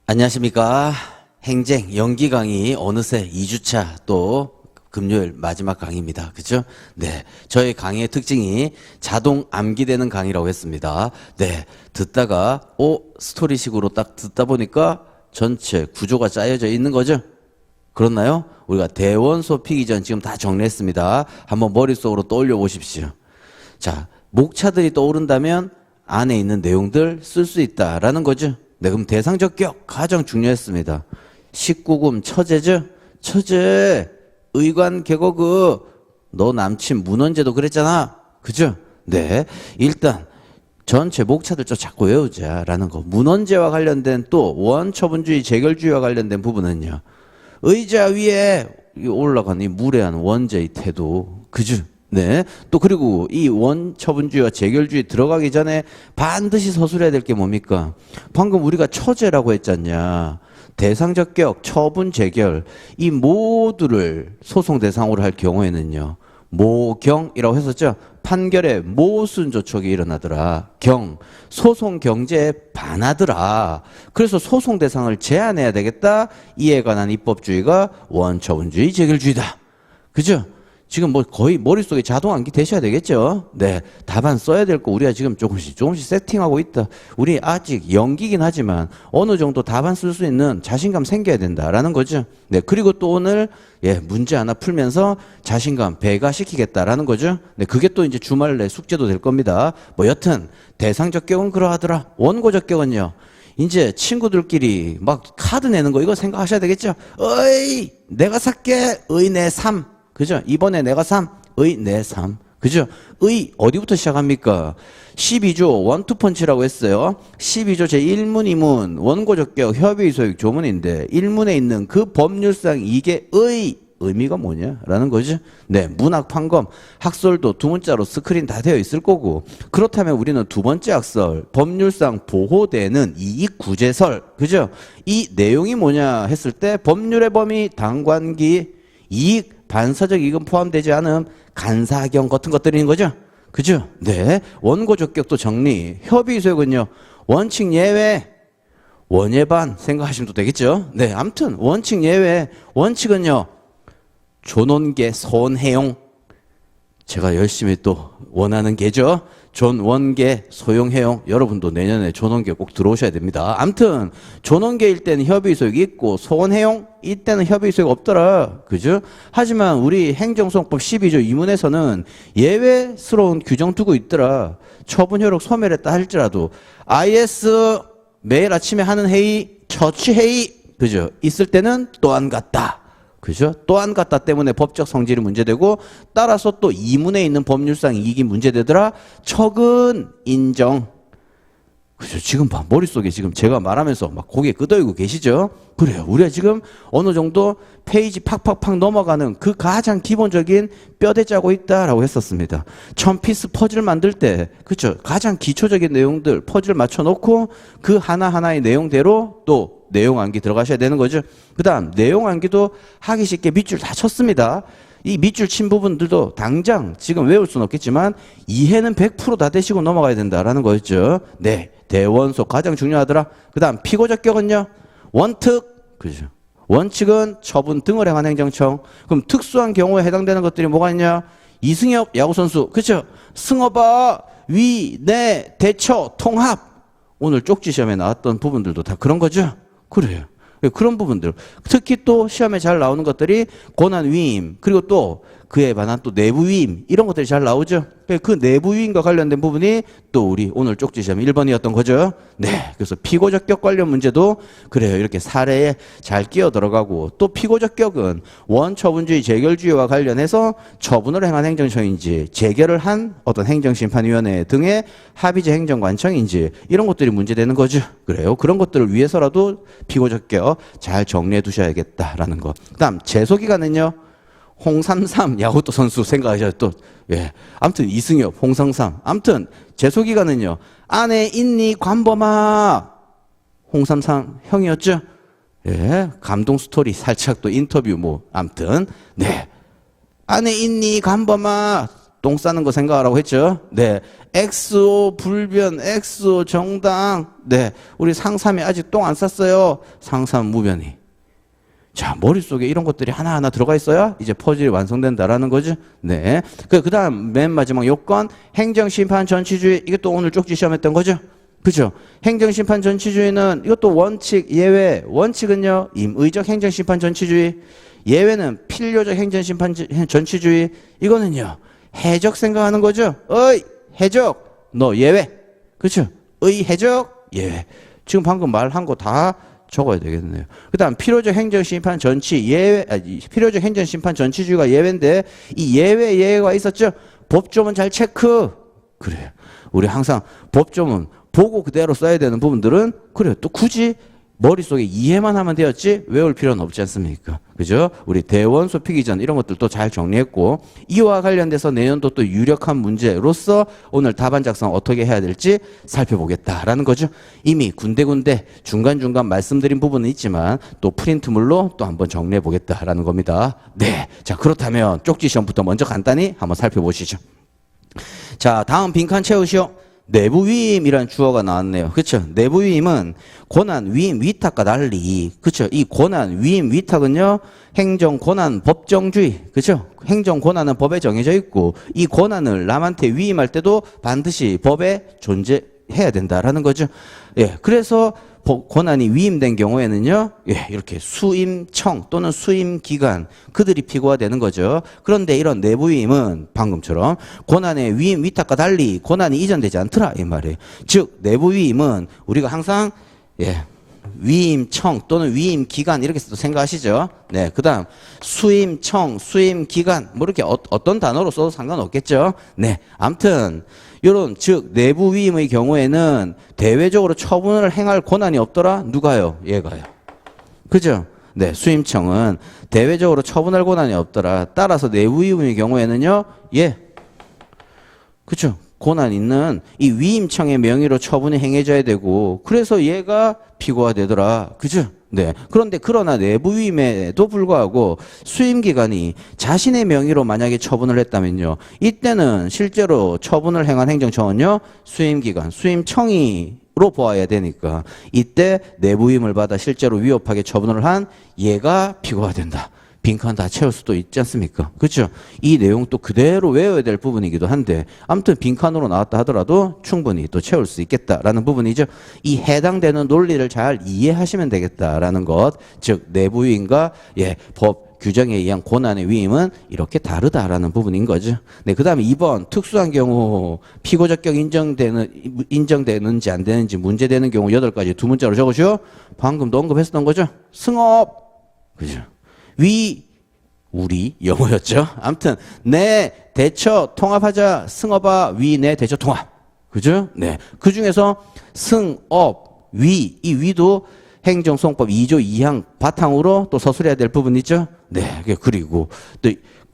안녕하십니까. 행쟁 연기 강의 어느새 2주차 또 금요일 마지막 강의입니다. 그죠? 네. 저희 강의의 특징이 자동 암기되는 강의라고 했습니다. 네. 듣다가, 스토리식으로 딱 듣다 보니까 전체 구조가 짜여져 있는 거죠? 그렇나요? 우리가 대원소 피기 전 지금 다 정리했습니다. 한번 머릿속으로 떠올려 보십시오. 자, 목차들이 떠오른다면 안에 있는 내용들 쓸 수 있다라는 거죠. 네, 그럼 대상적 기억 가장 중요했습니다. 19금 처제죠? 처제, 의관 개거그, 너 남친 문헌제도 그랬잖아. 그죠? 네. 일단, 전체 목차들 좀 자꾸 외우자라는 거. 문헌제와 관련된 또 원처분주의, 재결주의와 관련된 부분은요. 의자 위에 올라간 이 무례한 원제의 태도. 그죠? 네. 또 그리고 이 원처분주의와 재결주의 들어가기 전에 반드시 서술해야 될 게 뭡니까? 방금 우리가 처제라고 했잖냐. 대상적 격, 처분, 재결 이 모두를 소송 대상으로 할 경우에는요. 모경이라고 했었죠. 판결에 모순 조촉이 일어나더라. 경, 소송 경제에 반하더라. 그래서 소송 대상을 제한해야 되겠다. 이에 관한 입법주의가 원처분주의, 재결주의다. 그죠? 지금 뭐 거의 머릿속에 자동 암기 되셔야 되겠죠? 네. 답안 써야 될 거 우리가 지금 조금씩 세팅하고 있다. 우리 아직 연기긴 하지만 어느 정도 답안 쓸 수 있는 자신감 생겨야 된다라는 거죠. 네. 그리고 또 오늘 문제 하나 풀면서 자신감 배가시키겠다라는 거죠. 네. 그게 또 이제 주말 내 숙제도 될 겁니다. 뭐 여튼 대상적 격은 그러하더라. 원고적 격은요. 이제 친구들끼리 막 카드 내는 거 이거 생각하셔야 되겠죠? 어이, 내가 살게. 의, 내, 삼. 그죠? 이번에 내가 3, 의, 내 3. 그죠? 의, 어디부터 시작합니까? 12조 원투펀치라고 했어요. 12조 제1문, 2문, 원고적격, 협의, 소유, 조문인데 1문에 있는 그 법률상 이게 의미가 뭐냐? 라는 거죠. 네, 문학 판검, 학설도 두 문자로 스크린 다 되어 있을 거고 그렇다면 우리는 두 번째 학설, 법률상 보호되는 이익구제설. 그죠? 이 내용이 뭐냐 했을 때 법률의 범위, 당관기, 이익, 반사적 이익은 포함되지 않은 간사경 같은 것들이 있는 거죠. 그죠? 네. 원고적격도 정리. 협의소역은요. 원칙 예외. 원예반 생각하시면 되겠죠. 네. 아무튼 원칙 예외. 원칙은요. 존원계 선해용. 제가 열심히 또 원하는 게죠. 존원계 소용해용. 여러분도 내년에 존원계 꼭 들어오셔야 됩니다. 아무튼 존원계일 때는 협의소역이 있고 소원해용 이때는 협의소역 없더라. 그죠? 하지만 우리 행정소송법 12조 2문에서는 예외스러운 규정 두고 있더라. 처분효력 소멸했다 할지라도 IS 매일 아침에 하는 회의, 처치회의 그죠? 있을 때는 또 안 갔다. 그죠? 또 안 갔다 때문에 법적 성질이 문제되고 따라서 또 이문에 있는 법률상 이익이 문제되더라. 척은 인정. 그죠? 지금 봐. 머릿속에 지금 제가 말하면서 막 고개 끄덕이고 계시죠? 그래요. 우리가 지금 어느 정도 페이지 팍팍팍 넘어가는 그 가장 기본적인 뼈대 짜고 있다라고 했었습니다. 1000피스 퍼즐 만들 때, 그죠? 가장 기초적인 내용들 퍼즐 맞춰놓고 그 하나하나의 내용대로 또 내용 암기 들어가셔야 되는 거죠. 그 다음 내용 암기도 하기 쉽게 밑줄 다 쳤습니다. 이 밑줄 친 부분들도 당장 지금 외울 수는 없겠지만 이해는 100% 다 되시고 넘어가야 된다라는 거였죠. 네. 대원소 가장 중요하더라. 그 다음 피고적격은요. 원특. 그죠. 원칙은 처분 등을 행한 행정청. 그럼 특수한 경우에 해당되는 것들이 뭐가 있냐. 이승엽 야구선수. 그죠. 승어바 위, 내, 대처, 통합. 오늘 쪽지 시험에 나왔던 부분들도 다 그런 거죠. 그래요. 그런 부분들. 특히 또 시험에 잘 나오는 것들이 권한 위임, 그리고 또 그에 관한 또 내부 위임, 이런 것들이 잘 나오죠. 그 내부 위임과 관련된 부분이 또 우리 오늘 쪽지 시험 1번이었던 거죠. 네. 그래서 피고적격 관련 문제도 그래요. 이렇게 사례에 잘 끼어 들어가고 또 피고적격은 원처분주의, 재결주의와 관련해서 처분을 행한 행정청인지 재결을 한 어떤 행정심판위원회 등의 합의제 행정관청인지 이런 것들이 문제되는 거죠. 그래요. 그런 것들을 위해서라도 피고적격 잘 정리해 두셔야겠다라는 거. 그다음 제소기간은요. 홍삼삼 야구도 선수 생각하셔야 또 아무튼 이승엽, 홍삼삼. 아무튼 제소기간은요. 안에 있니 관범아. 홍삼삼 형이었죠. 감동 스토리 살짝 또 인터뷰 아무튼 네. 안에 있니 관범아. 똥 싸는 거 생각하라고 했죠. 네. XO 불변, XO 정당. 네. 우리 상삼이 아직 똥 안 쌌어요. 상삼 무변이. 자, 머릿속에 이런 것들이 하나하나 들어가 있어야 이제 퍼즐이 완성된다라는 거죠. 네. 그 다음 맨 마지막 요건, 행정심판 전치주의. 이것도 오늘 쪽지 시험했던 거죠. 그죠? 행정심판 전치주의는 이것도 원칙, 예외. 원칙은요, 임의적 행정심판 전치주의. 예외는 필요적 행정심판 전치주의. 이거는요, 해적 생각하는 거죠. 어이, 해적. 너 예외. 그죠? 의, 해적, 예외. 지금 방금 말한 거 다 적어야 되겠네요. 그 다음 필요적 행정심판 전치 예외, 필요적 행정심판 전치주의가 예외인데 이 예외 예외가 있었죠. 법조문 잘 체크. 그래요. 우리 항상 법조문 보고 그대로 써야 되는 부분들은 그래요. 또 굳이 머릿속에 이해만 하면 되었지 외울 필요는 없지 않습니까? 그죠? 우리 대원소 피기전 이런 것들도 잘 정리했고 이와 관련돼서 내년도 또 유력한 문제로서 오늘 답안 작성 어떻게 해야 될지 살펴보겠다라는 거죠. 이미 군데군데 중간중간 말씀드린 부분은 있지만 또 프린트물로 또 한번 정리해 보겠다라는 겁니다. 네. 자, 그렇다면 쪽지 시험부터 먼저 간단히 한번 살펴보시죠. 자, 다음 빈칸 채우시오. 내부 위임이라는 주어가 나왔네요. 그렇죠? 내부 위임은 권한, 위임, 위탁과 달리, 그렇죠? 이 권한, 위임, 위탁은요, 행정 권한 법정주의, 그렇죠? 행정 권한은 법에 정해져 있고 이 권한을 남한테 위임할 때도 반드시 법에 존재해야 된다라는 거죠. 예, 그래서 권한이 위임된 경우에는요, 예, 이렇게 수임청 또는 수임기관 그들이 피고가 되는 거죠. 그런데 이런 내부 위임은 방금처럼 권한의 위임 위탁과 달리 권한이 이전되지 않더라 이 말이에요. 즉 내부 위임은 우리가 항상 예, 위임청 또는 위임기관 이렇게 생각하시죠. 네, 그다음 수임청, 수임기관 뭐 이렇게 어떤 단어로 써도 상관없겠죠. 네, 아무튼. 요런 즉 내부 위임의 경우에는 대외적으로 처분을 행할 권한이 없더라. 누가요? 얘가요. 그죠? 네, 수임청은 대외적으로 처분할 권한이 없더라. 따라서 내부 위임의 경우에는요. 예. 그죠? 권한 있는 이 위임청의 명의로 처분이 행해져야 되고 그래서 얘가 피고가 되더라. 그죠? 네. 그런데 그러나 내부 위임에도 불구하고 수임기관이 자신의 명의로 만약에 처분을 했다면요. 이때는 실제로 처분을 행한 행정청은요. 수임기관, 수임청이로 보아야 되니까 이때 내부 위임을 받아 실제로 위협하게 처분을 한 얘가 피고가 된다. 빈칸 다 채울 수도 있지 않습니까? 그렇죠? 이 내용 또 그대로 외워야 될 부분이기도 한데 아무튼 빈칸으로 나왔다 하더라도 충분히 또 채울 수 있겠다라는 부분이죠. 이 해당되는 논리를 잘 이해하시면 되겠다라는 것. 즉 내부 위임과 예, 법 규정에 의한 권한의 위임은 이렇게 다르다라는 부분인 거죠. 네, 그다음에 2번 특수한 경우 피고적격 인정되는지 안 되는지 문제되는 경우 8가지 두 문자로 적으시오. 방금도 언급했었던 거죠. 승업. 그죠? 우리 영어였죠. 아무튼 내 대처 통합하자. 승업아 위 내 대처 통합. 그죠? 네. 그 중에서 승업 위 이 위도 행정소송법 2조 2항 바탕으로 또 서술해야 될 부분 있죠. 네. 그리고 또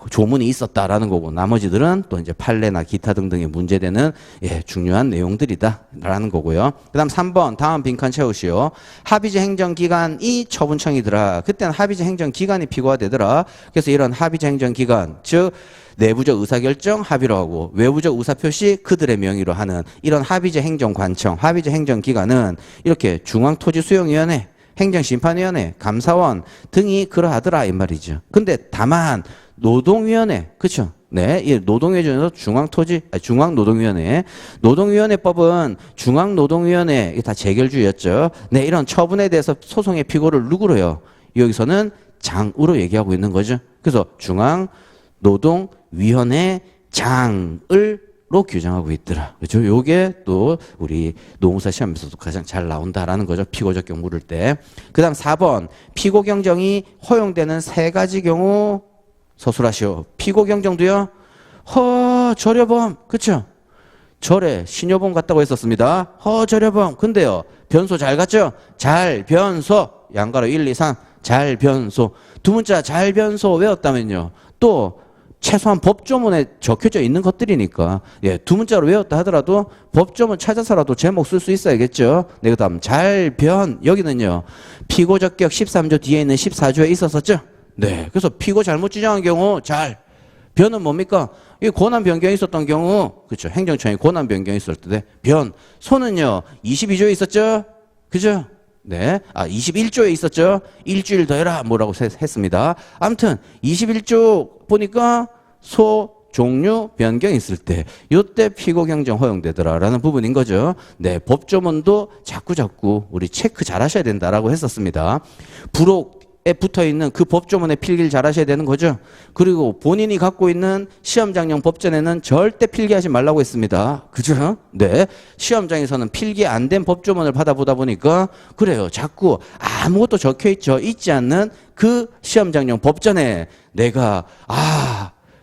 조문이 있었다라는 거고 나머지들은 또 이제 판례나 기타 등등의 문제되는 예, 중요한 내용들이다라는 거고요. 그다음 3번 다음 빈칸 채우시오. 합의제 행정기관이 처분청이더라. 그때는 합의제 행정기관이 피고가 되더라. 그래서 이런 합의제 행정기관 즉 내부적 의사결정 합의로 하고 외부적 의사표시 그들의 명의로 하는 이런 합의제 행정관청, 합의제 행정기관은 이렇게 중앙토지수용위원회 행정심판위원회, 감사원 등이 그러하더라 이 말이죠. 근데 다만 노동위원회, 그렇죠? 네, 이 노동위원회 중에서 중앙노동위원회, 노동위원회법은 중앙노동위원회 이게 다 재결주였죠. 네, 이런 처분에 대해서 소송의 피고를 누구로요? 여기서는 장으로 얘기하고 있는 거죠. 그래서 중앙노동위원회 장을로 규정하고 있더라. 그렇죠? 요게 또 우리 노무사 시험에서도 가장 잘 나온다라는 거죠. 피고적격 물을 때. 그다음 4번 피고 경정이 허용되는 3가지 경우 서술하시오. 피고 경정도요. 저려범. 그렇죠? 절에 신여범 같다고 했었습니다. 저려범. 근데요. 변소 잘 갔죠? 잘 변소. 양가로 1, 2, 3. 잘 변소. 두 문자 잘 변소 외웠다면요. 또 최소한 법조문에 적혀져 있는 것들이니까 예, 두 문자로 외웠다 하더라도 법조문 찾아서라도 제목 쓸 수 있어야겠죠. 네, 그다음 잘 변. 여기는요. 피고 적격 13조 뒤에 있는 14조에 있었었죠. 네. 그래서 피고 잘못 지정한 경우 잘 변은 뭡니까? 이 권한 변경이 있었던 경우, 그렇죠. 행정처의 권한 변경이 있을 때 변. 소는요, 22조에 있었죠? 그죠? 네. 21조에 있었죠? 일주일 더 해라. 뭐라고 했습니다. 아무튼, 21조 보니까 소, 종류 변경이 있을 때 요때 피고 경정 허용되더라라는 부분인 거죠. 네, 법조문도 자꾸 우리 체크 잘 하셔야 된다라고 했었습니다. 부록에 붙어 있는 그 법조문의 필기를 잘 하셔야 되는 거죠. 그리고 본인이 갖고 있는 시험장용 법전에는 절대 필기하지 말라고 했습니다. 그죠? 네. 시험장에서는 필기 안 된 법조문을 받아보다 보니까 그래요. 자꾸 아무것도 적혀 있지 않는 그 시험장용 법전에 내가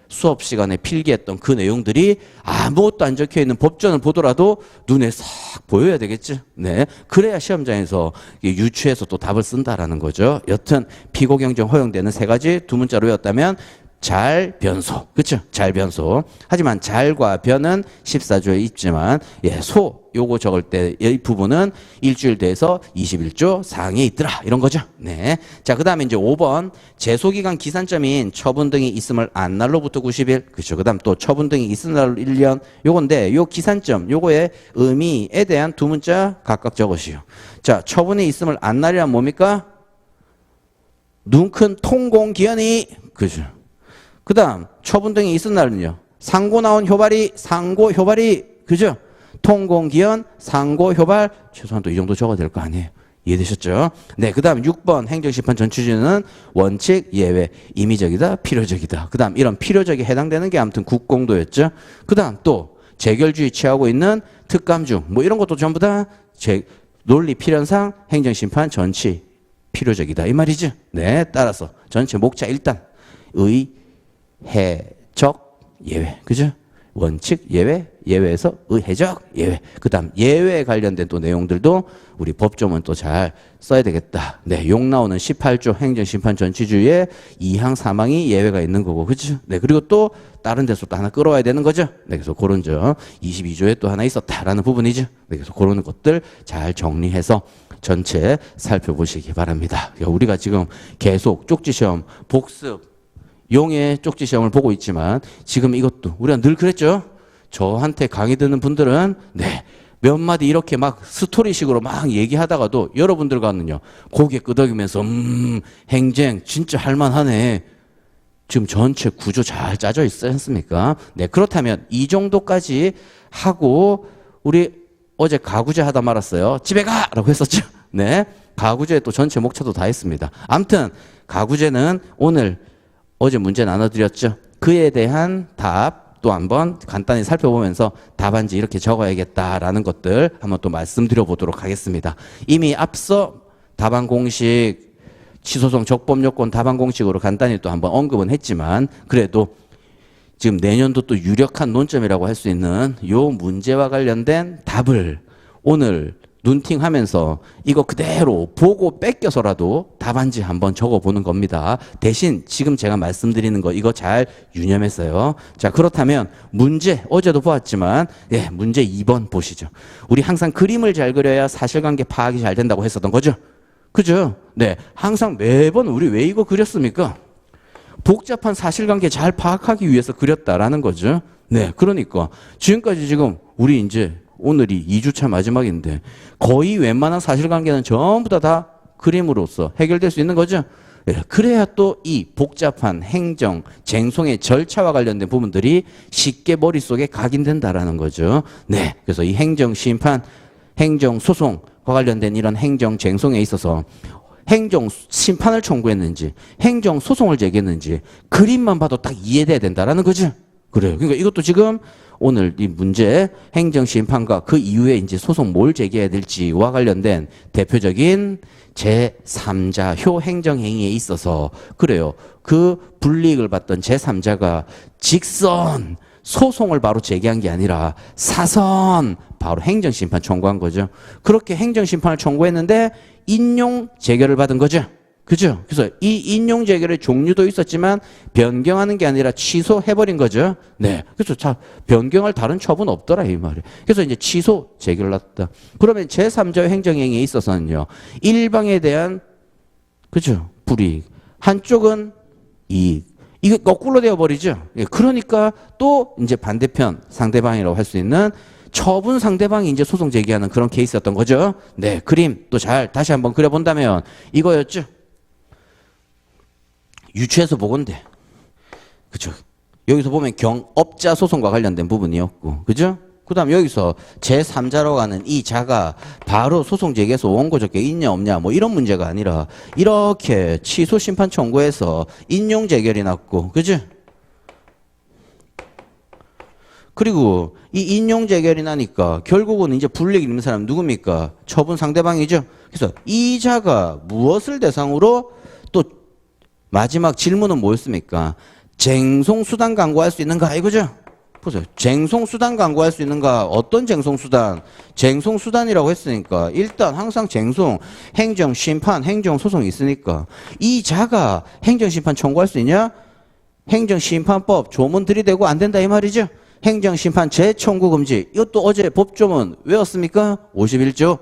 수업 시간에 필기했던 그 내용들이 아무것도 안 적혀 있는 법전을 보더라도 눈에 싹 보여야 되겠죠. 네. 그래야 시험장에서 유추해서 또 답을 쓴다라는 거죠. 여튼 피고 경정 허용되는 세 가지 두 문자로 외웠다면 잘, 변소. 그렇죠? 잘, 변소. 하지만 잘과 변은 14조에 있지만 소 요거 적을 때 이 부분은 일주일 돼서 21조 사항에 있더라. 이런 거죠. 네. 자, 그다음에 이제 5번 제소기간 기산점인 처분 등이 있음을 안 날로부터 90일. 그렇죠. 그다음 또 처분 등이 있은 날로 1년. 요건데 요 기산점 요거의 의미에 대한 두 문자 각각 적으시오. 자, 처분이 있음을 안 날이란 뭡니까? 눈 큰 통공기한이. 그죠. 그 다음 처분 등이 있은 날은요. 상고 나온 효발이 상고 효발이 그죠? 통공기한 상고 효발 최소한 또 이 정도 적어야 될 거 아니에요. 이해되셨죠? 네, 그 다음 6번 행정심판 전취주는 원칙 예외 임의적이다 필요적이다. 그 다음 이런 필요적에 해당되는 게 아무튼 국공도였죠. 그 다음 또 재결주의 취하고 있는 특감주 뭐 이런 것도 전부 다 논리 필연상 행정심판 전치 필요적이다 이 말이죠. 네, 따라서 전체 목차 일단 의해적 예외 그죠? 원칙 예외 예외에서 의해적 예외 그 다음 예외에 관련된 또 내용들도 우리 법조문 또 잘 써야 되겠다. 네, 욕 나오는 18조 행정심판 전치주의에 2항 3항이 예외가 있는 거고 그죠? 네, 그리고 또 다른 데서 또 하나 끌어와야 되는 거죠. 네, 그래서 그런 점 22조에 또 하나 있었다라는 부분이죠. 네, 그래서 그런 것들 잘 정리해서 전체 살펴보시기 바랍니다. 그러니까 우리가 지금 계속 쪽지시험 복습 용의 쪽지시험을 보고 있지만 지금 이것도 우리가 늘 그랬죠. 저한테 강의 듣는 분들은 네, 몇 마디 이렇게 막 스토리식으로 막 얘기하다가도 여러분들과는요 고개 끄덕이면서 행정 진짜 할만하네. 지금 전체 구조 잘 짜져 있지 않습니까? 네, 그렇다면 이 정도까지 하고 우리 어제 가구제 하다 말았어요. 집에 가! 라고 했었죠. 네, 가구제 또 전체 목차도 다 했습니다. 아무튼 가구제는 오늘 어제 문제 나눠드렸죠. 그에 대한 답 또 한번 간단히 살펴보면서 답안지 이렇게 적어야겠다라는 것들 한번 또 말씀드려 보도록 하겠습니다. 이미 앞서 답안 공식, 취소성 적법 요건 답안 공식으로 간단히 또 한번 언급은 했지만 그래도 지금 내년도 또 유력한 논점이라고 할 수 있는 요 문제와 관련된 답을 오늘 눈팅하면서 이거 그대로 보고 뺏겨서라도 답안지 한번 적어보는 겁니다. 대신 지금 제가 말씀드리는 거 이거 잘 유념했어요. 자, 그렇다면 문제 어제도 보았지만 문제 2번 보시죠. 우리 항상 그림을 잘 그려야 사실관계 파악이 잘 된다고 했었던 거죠. 그죠? 네, 항상 매번 우리 왜 이거 그렸습니까? 복잡한 사실관계 잘 파악하기 위해서 그렸다라는 거죠. 네, 그러니까 지금까지 지금 우리 이제 오늘이 2주차 마지막인데 거의 웬만한 사실관계는 전부 다 그림으로써 해결될 수 있는 거죠. 그래야 또 이 복잡한 행정, 쟁송의 절차와 관련된 부분들이 쉽게 머릿속에 각인된다라는 거죠. 네, 그래서 이 행정심판, 행정소송과 관련된 이런 행정쟁송에 있어서 행정심판을 청구했는지 행정소송을 제기했는지 그림만 봐도 딱 이해돼야 된다라는 거죠. 그래요. 그러니까 이것도 지금 오늘 이 문제 행정심판과 그 이후에 이제 소송 뭘 제기해야 될지와 관련된 대표적인 제3자효 행정행위에 있어서 그래요. 그 불이익을 받던 제3자가 직선 소송을 바로 제기한 게 아니라 사선 바로 행정심판 청구한 거죠. 그렇게 행정심판을 청구했는데 인용 재결을 받은 거죠. 그죠? 그래서 이 인용 재결의 종류도 있었지만 변경하는 게 아니라 취소해버린 거죠. 네. 그래서 자, 변경할 다른 처분 없더라 이 말이에요. 그래서 이제 취소 재결을 났다. 그러면 제3자의 행정행위에 있어서는요. 일방에 대한 그죠? 불이익. 한쪽은 이익. 이게 거꾸로 되어버리죠. 예, 그러니까 또 이제 반대편 상대방이라고 할 수 있는 처분 상대방이 이제 소송 제기하는 그런 케이스였던 거죠. 네, 그림 또 잘 다시 한번 그려본다면 이거였죠. 유추해서 보건대. 그죠. 여기서 보면 경업자 소송과 관련된 부분이었고, 그죠? 그 다음 여기서 제3자로 가는 이 자가 바로 소송 제기해서 원고 적격 있냐 없냐 뭐 이런 문제가 아니라 이렇게 취소 심판 청구해서 인용 재결이 났고, 그죠? 그리고 이 인용 재결이 나니까 결국은 이제 불이익 있는 사람 누굽니까? 처분 상대방이죠. 그래서 이 자가 무엇을 대상으로 또 마지막 질문은 뭐였습니까? 쟁송수단 강구할 수 있는가 이거죠? 보세요. 쟁송수단 강구할 수 있는가? 어떤 쟁송수단? 쟁송수단이라고 했으니까 일단 항상 쟁송, 행정, 심판, 행정소송이 있으니까 이 자가 행정심판 청구할 수 있냐? 행정심판법 조문 들이대고 안 된다 이 말이죠? 행정심판 재청구 금지. 이것도 어제 법조문 외웠습니까? 51조.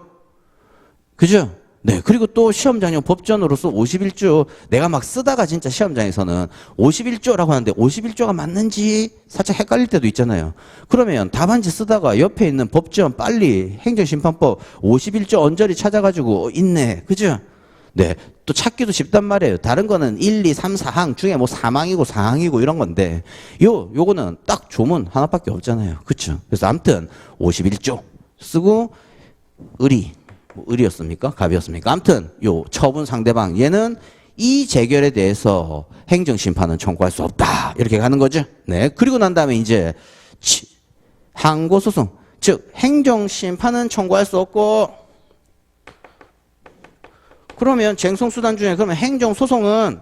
그죠? 네. 그리고 또 시험장용 법전으로서 51조 내가 막 쓰다가 진짜 시험장에서는 51조라고 하는데 51조가 맞는지 살짝 헷갈릴 때도 있잖아요. 그러면 답안지 쓰다가 옆에 있는 법전 빨리 행정심판법 51조 언저리 찾아가지고 있네. 그죠? 네. 또 찾기도 쉽단 말이에요. 다른 거는 1, 2, 3, 4항 중에 뭐 3항이고 4항이고 이런 건데 요거는 딱 조문 하나밖에 없잖아요. 그쵸? 그래서 아무튼 51조 쓰고 을이었습니까? 갑이었습니까? 아무튼 요 처분 상대방 얘는 이 재결에 대해서 행정심판은 청구할 수 없다. 이렇게 가는 거죠. 네. 그리고 난 다음에 이제 항고소송 즉 행정심판은 청구할 수 없고 그러면 쟁송수단 중에 그러면 행정소송은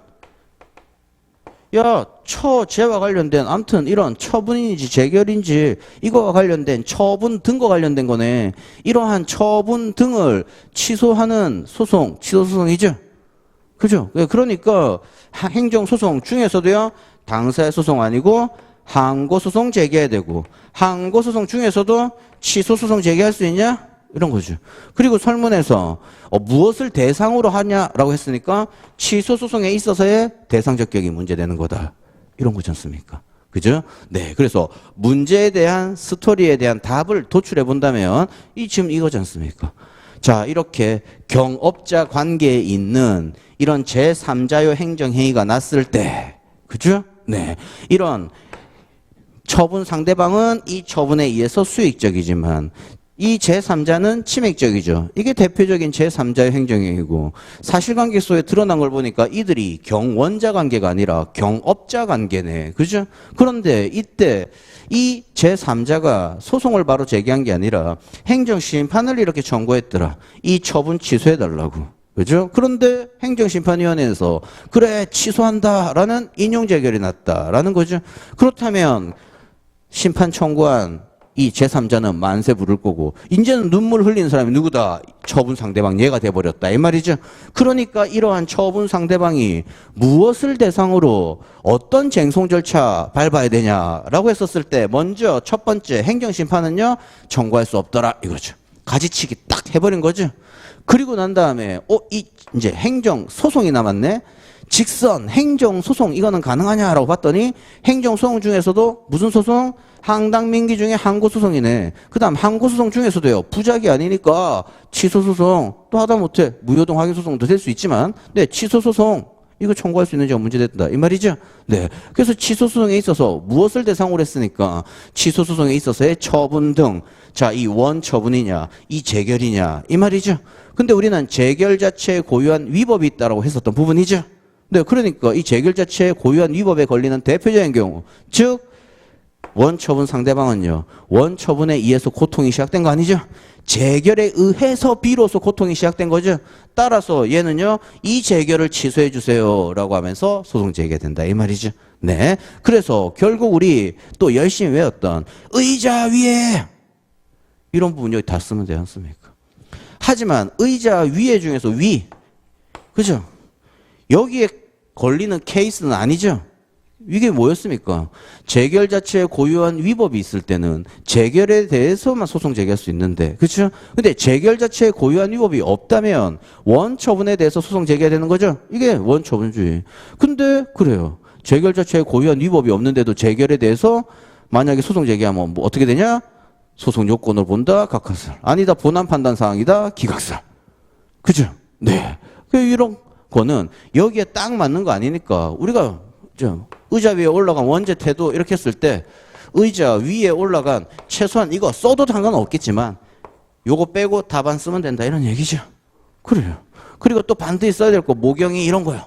처제와 관련된 아무튼 이런 처분인지 재결인지 이거와 관련된 처분 등과 관련된 거네. 이러한 처분 등을 취소하는 소송, 취소소송이죠. 그죠? 그러니까 행정소송 중에서도요. 당사의 소송 아니고 항고소송 제기해야 되고 항고소송 중에서도 취소소송 제기할 수 있냐? 이런 거죠. 그리고 설문에서 무엇을 대상으로 하냐라고 했으니까 취소소송에 있어서의 대상 적격이 문제되는 거다. 이런 거지 않습니까? 그죠? 네. 그래서 문제에 대한 스토리에 대한 답을 도출해 본다면 지금 이거지 않습니까? 자, 이렇게 경업자 관계에 있는 이런 제3자요 행정행위가 났을 때, 그죠? 네. 이런 처분 상대방은 이 처분에 의해서 수익적이지만 이 제3자는 침해적이죠. 이게 대표적인 제3자의 행정행위고 사실관계 속에 드러난 걸 보니까 이들이 경원자 관계가 아니라 경업자 관계네. 그죠? 그런데 이때 이 제3자가 소송을 바로 제기한 게 아니라 행정심판을 이렇게 청구했더라. 이 처분 취소해달라고. 그죠? 그런데 행정심판위원회에서 그래 취소한다라는 인용재결이 났다라는 거죠. 그렇다면 심판 청구한 이 제3자는 만세 부를 거고 이제는 눈물 흘리는 사람이 누구다? 처분 상대방 얘가 돼버렸다 이 말이죠. 그러니까 이러한 처분 상대방이 무엇을 대상으로 어떤 쟁송 절차 밟아야 되냐라고 했었을 때 먼저 첫 번째 행정심판은요 청구할 수 없더라 이거죠. 가지치기 딱 해버린 거죠. 그리고 난 다음에 이제 행정소송이 남았네. 직선 행정소송 이거는 가능하냐라고 봤더니 행정소송 중에서도 무슨 소송? 항당민기 중에 항고소송이네. 그 다음 항고소송 중에서도요. 부작이 아니니까 취소소송 또 하다못해 무효동 확인소송도 될 수 있지만 네 취소소송 이거 청구할 수 있는지가 문제됐다 이 말이죠. 네. 그래서 취소소송에 있어서 무엇을 대상으로 했으니까 취소소송에 있어서의 처분 등 자, 이 원처분이냐 이 재결이냐 이 말이죠. 근데 우리는 재결 자체에 고유한 위법이 있다라고 했었던 부분이죠. 네. 그러니까 이 재결 자체에 고유한 위법에 걸리는 대표적인 경우 즉 원처분 상대방은요. 원처분에 의해서 고통이 시작된 거 아니죠? 재결에 의해서 비로소 고통이 시작된 거죠. 따라서 얘는요. 이 재결을 취소해 주세요 라고 하면서 소송 제기가 된다 이 말이죠. 네. 그래서 결국 우리 또 열심히 외웠던 의자 위에 이런 부분 여기 다 쓰면 되지 않습니까? 하지만 의자 위에 중에서 위 그죠? 여기에 걸리는 케이스는 아니죠. 이게 뭐였습니까? 재결 자체에 고유한 위법이 있을 때는 재결에 대해서만 소송 제기할 수 있는데 그렇죠? 근데 재결 자체에 고유한 위법이 없다면 원처분에 대해서 소송 제기해야 되는 거죠? 이게 원처분주의. 근데 그래요. 재결 자체에 고유한 위법이 없는데도 재결에 대해서 만약에 소송 제기하면 뭐 어떻게 되냐? 소송 요건을 본다, 각하설. 아니다, 본안 판단 사항이다, 기각설. 그죠? 네. 이런 거는 여기에 딱 맞는 거 아니니까 우리가 의자 위에 올라간 원죄 태도 이렇게 했을 때 의자 위에 올라간 최소한 이거 써도 상관없겠지만 요거 빼고 답안 쓰면 된다 이런 얘기죠. 그래요. 그리고 또 반드시 써야 될 거 모경이 이런 거요.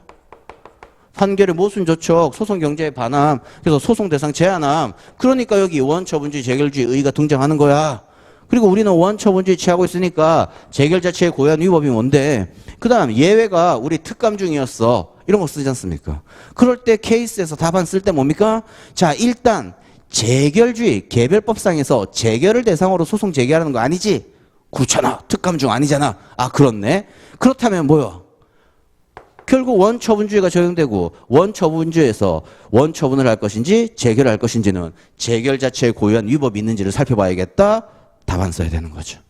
판결의 모순 조촉, 소송 경제의 반함, 그래서 소송 대상 제한함. 그러니까 여기 원처분주의, 재결주의 의의가 등장하는 거야. 그리고 우리는 원처분주의 취하고 있으니까 재결 자체의 고유한 위법이 뭔데? 그 다음 예외가 우리 특감 중이었어. 이런 거 쓰지 않습니까? 그럴 때 케이스에서 답안 쓸 때 뭡니까? 자, 일단 재결주의 개별법상에서 재결을 대상으로 소송 제기하는 거 아니지? 그렇잖아. 특감 중 아니잖아. 아, 그렇네. 그렇다면 뭐요? 결국 원처분주의가 적용되고 원처분주의에서 원처분을 할 것인지 재결을 할 것인지는 재결 자체에 고유한 위법이 있는지를 살펴봐야겠다. 답안 써야 되는 거죠.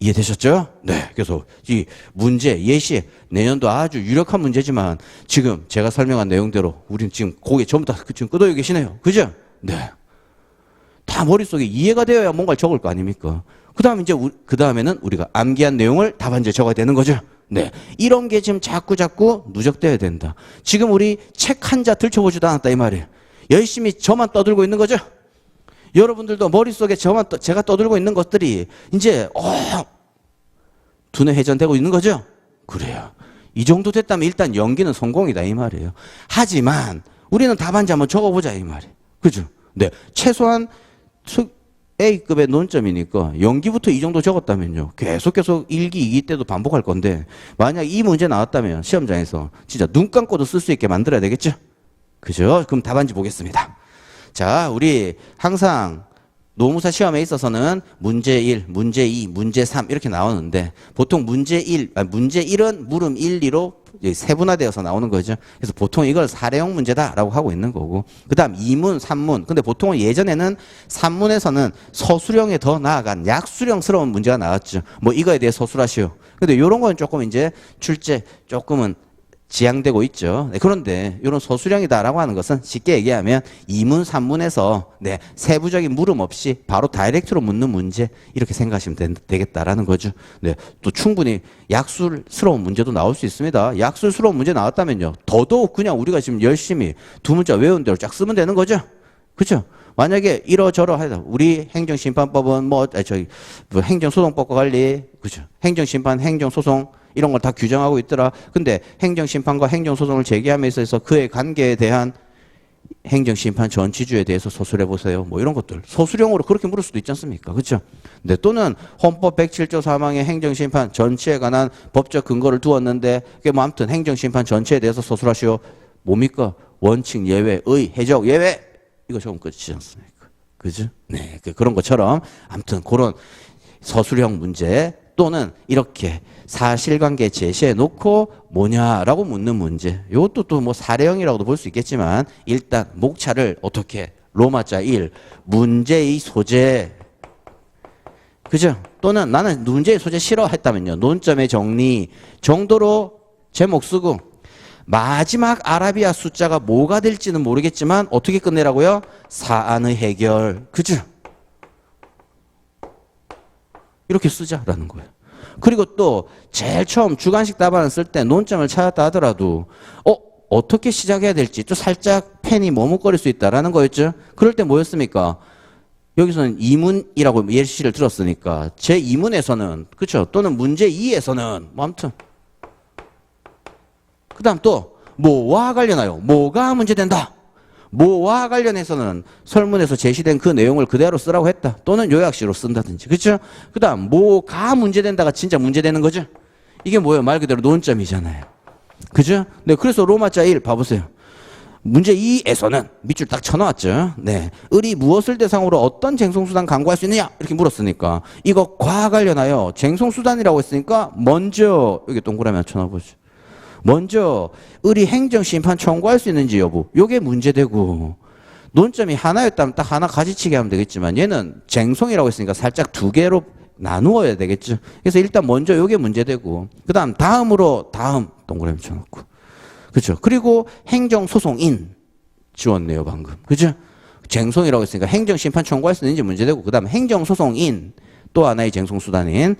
이해되셨죠? 네. 그래서 이 문제, 예시, 내년도 아주 유력한 문제지만 지금 제가 설명한 내용대로 우리는 지금 고개 전부 다 지금 끄덕이고 계시네요. 그죠? 네. 다 머릿속에 이해가 되어야 뭔가를 적을 거 아닙니까? 그 다음 이제 그 다음에는 우리가 암기한 내용을 답안지에 적어야 되는 거죠. 네. 이런 게 지금 자꾸 누적돼야 된다. 지금 우리 책 한 자 들춰보지도 않았다 이 말이에요. 열심히 저만 떠들고 있는 거죠. 여러분들도 머릿속에 제가 떠들고 있는 것들이 이제 두뇌 회전되고 있는 거죠. 그래요. 이 정도 됐다면 일단 연기는 성공이다 이 말이에요. 하지만 우리는 답안지 한번 적어보자 이 말이에요. 그죠? 네. 최소한 A급의 논점이니까 연기부터 이 정도 적었다면요. 계속 1기, 2기 때도 반복할 건데 만약 이 문제 나왔다면 시험장에서 진짜 눈 감고도 쓸 수 있게 만들어야 되겠죠? 그죠? 그럼 답안지 보겠습니다. 자, 우리 항상 노무사 시험에 있어서는 문제 1, 문제 2, 문제 3 이렇게 나오는데 보통 문제 1은 물음 1, 2로 세분화되어서 나오는 거죠. 그래서 보통 이걸 사례형 문제다라고 하고 있는 거고 그 다음 2문, 3문 근데 보통은 예전에는 3문에서는 서술형에 더 나아간 약술형스러운 문제가 나왔죠. 뭐 이거에 대해 서술하시오. 근데 이런 건 조금 이제 출제 조금은 지양되고 있죠. 네, 그런데 이런 서술형이다라고 하는 것은 쉽게 얘기하면 2문, 3문에서 네, 세부적인 물음 없이 바로 다이렉트로 묻는 문제 이렇게 생각하시면 되겠다라는 거죠. 네, 또 충분히 약술스러운 문제도 나올 수 있습니다. 약술스러운 문제 나왔다면요. 더더욱 그냥 우리가 지금 열심히 두 문자 외운 대로 쫙 쓰면 되는 거죠. 그렇죠? 만약에 이러저러 하다 우리 행정심판법은 뭐 행정소송법과 관리 그죠? 행정심판, 행정소송 이런 걸 다 규정하고 있더라. 근데 행정심판과 행정소송을 제기함에 있어서 그의 관계에 대한 행정심판 전치주에 대해서 서술해 보세요. 뭐 이런 것들 서술형으로 그렇게 물을 수도 있지 않습니까? 그렇죠? 네, 또는 헌법 107조 사망의 행정심판 전치에 관한 법적 근거를 두었는데 그게 뭐 아무튼 행정심판 전치에 대해서 서술하시오. 뭡니까? 원칙 예외, 의, 해적 예외 이거 조금 끝이지 않습니까? 그죠? 네, 그런 것처럼 아무튼 그런 서술형 문제 또는 이렇게 사실관계 제시해 놓고 뭐냐라고 묻는 문제. 이것도 또 뭐 사례형이라고도 볼 수 있겠지만 일단 목차를 어떻게 로마자 1 문제의 소재 그죠? 또는 나는 문제의 소재 싫어했다면요. 논점의 정리 정도로 제목 쓰고 마지막 아라비아 숫자가 뭐가 될지는 모르겠지만 어떻게 끝내라고요? 사안의 해결. 그죠? 이렇게 쓰자라는 거예요. 그리고 또 제일 처음 주관식 답안을 쓸 때 논점을 찾았다 하더라도 어떻게 시작해야 될지 또 살짝 펜이 머뭇거릴 수 있다라는 거였죠. 그럴 때 뭐였습니까? 여기서는 2문이라고 예시를 들었으니까 제 2문에서는 그렇죠. 또는 문제 2에서는 뭐 아무튼 그 다음 또 뭐와 관련하여 뭐가 문제된다. 뭐와 관련해서는 설문에서 제시된 그 내용을 그대로 쓰라고 했다. 또는 요약시로 쓴다든지. 그렇죠? 그 다음 뭐가 문제된다가 진짜 문제되는 거죠. 이게 뭐예요? 말 그대로 논점이잖아요. 그죠? 네, 그래서 로마자 1 봐보세요. 문제 2에서는 밑줄 딱 쳐놓았죠. 네, 을이 무엇을 대상으로 어떤 쟁송수단 강구할 수 있느냐 이렇게 물었으니까 이거 과 관련하여 쟁송수단이라고 했으니까 먼저 여기 동그라미 쳐놔보죠. 먼저 을이 행정심판 청구할 수 있는지 여부 요게 문제되고 논점이 하나였다면 딱 하나 가지치기 하면 되겠지만 얘는 쟁송이라고 했으니까 살짝 두 개로 나누어야 되겠죠. 그래서 일단 먼저 요게 문제되고 그 다음 다음으로 다음 동그라미 쳐놓고 그렇죠. 그리고 행정소송인 지웠네요, 방금. 그죠? 쟁송이라고 했으니까 행정심판 청구할 수 있는지 문제되고, 그 다음 행정소송인, 또 하나의 쟁송수단인,